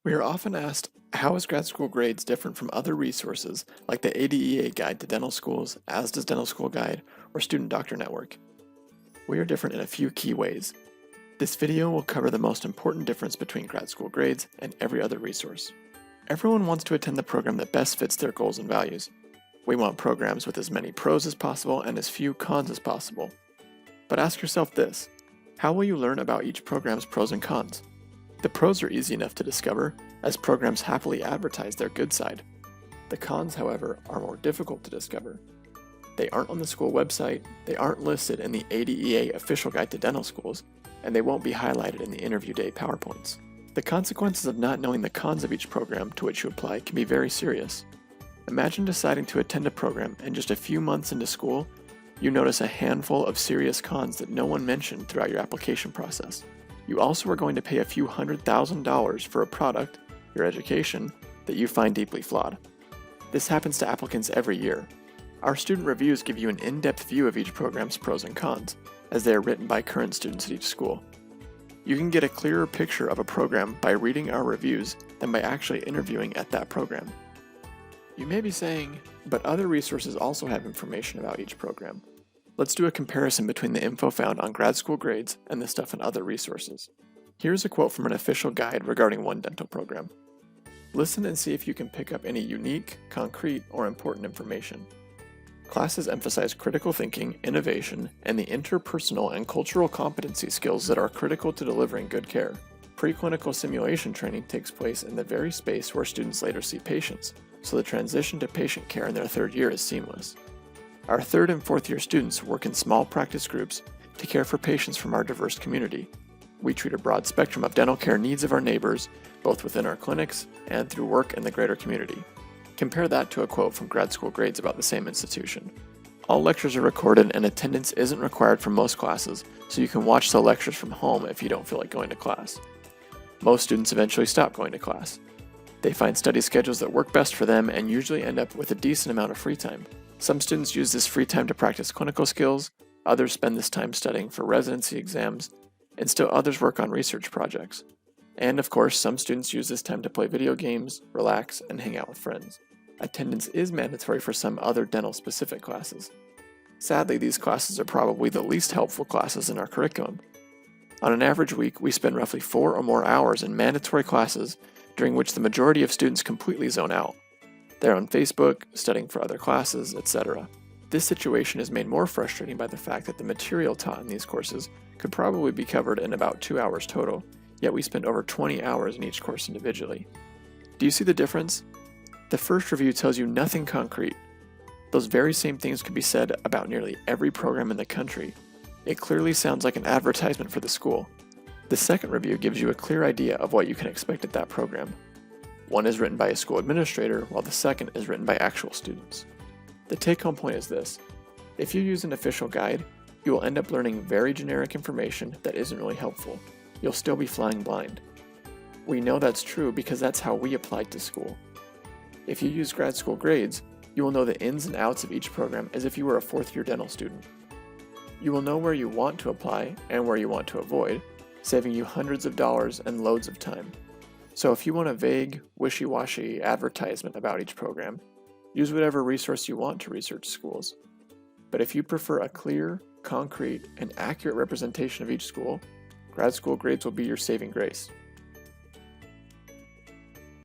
We are often asked, how is grad school grades different from other resources like the ADEA Guide to Dental Schools, ASDA's Dental School Guide, or Student Doctor Network? We are different in a few key ways. This video will cover the most important difference between grad school grades and every other resource. Everyone wants to attend the program that best fits their goals and values. We want programs with as many pros as possible and as few cons as possible. But ask yourself this, how will you learn about each program's pros and cons? The pros are easy enough to discover, as programs happily advertise their good side. The cons, however, are more difficult to discover. They aren't on the school website, they aren't listed in the ADEA Official Guide to Dental Schools, and they won't be highlighted in the interview day PowerPoints. The consequences of not knowing the cons of each program to which you apply can be very serious. Imagine deciding to attend a program and just a few months into school, you notice a handful of serious cons that no one mentioned throughout your application process. You also are going to pay a few $100,000 for a product, your education, that you find deeply flawed. This happens to applicants every year. Our student reviews give you an in-depth view of each program's pros and cons, as they are written by current students at each school. You can get a clearer picture of a program by reading our reviews than by actually interviewing at that program. You may be saying, but other resources also have information about each program. Let's do a comparison between the info found on Grad School Grades and the stuff in other resources. Here's a quote from an official guide regarding one dental program. Listen and see if you can pick up any unique, concrete, or important information. Classes emphasize critical thinking, innovation, and the interpersonal and cultural competency skills that are critical to delivering good care. Preclinical simulation training takes place in the very space where students later see patients, so the transition to patient care in their third year is seamless. Our third and fourth year students work in small practice groups to care for patients from our diverse community. We treat a broad spectrum of dental care needs of our neighbors, both within our clinics and through work in the greater community. Compare that to a quote from Grad School Grades about the same institution. All lectures are recorded and attendance isn't required for most classes, so you can watch the lectures from home if you don't feel like going to class. Most students eventually stop going to class. They find study schedules that work best for them and usually end up with a decent amount of free time. Some students use this free time to practice clinical skills, others spend this time studying for residency exams, and still others work on research projects. And of course, some students use this time to play video games, relax, and hang out with friends. Attendance is mandatory for some other dental-specific classes. Sadly, these classes are probably the least helpful classes in our curriculum. On an average week, we spend roughly 4 or more hours in mandatory classes during which the majority of students completely zone out. They're on Facebook, studying for other classes, etc. This situation is made more frustrating by the fact that the material taught in these courses could probably be covered in about 2 hours total, yet we spend over 20 hours in each course individually. Do you see the difference? The first review tells you nothing concrete. Those very same things could be said about nearly every program in the country. It clearly sounds like an advertisement for the school. The second review gives you a clear idea of what you can expect at that program. One is written by a school administrator, while the second is written by actual students. The take-home point is this: if you use an official guide, you will end up learning very generic information that isn't really helpful. You'll still be flying blind. We know that's true because that's how we applied to school. If you use Grad School Grades, you will know the ins and outs of each program as if you were a fourth-year dental student. You will know where you want to apply and where you want to avoid, saving you hundreds of dollars and loads of time. So if you want a vague, wishy-washy advertisement about each program, use whatever resource you want to research schools. But if you prefer a clear, concrete, and accurate representation of each school, Grad School Grades will be your saving grace.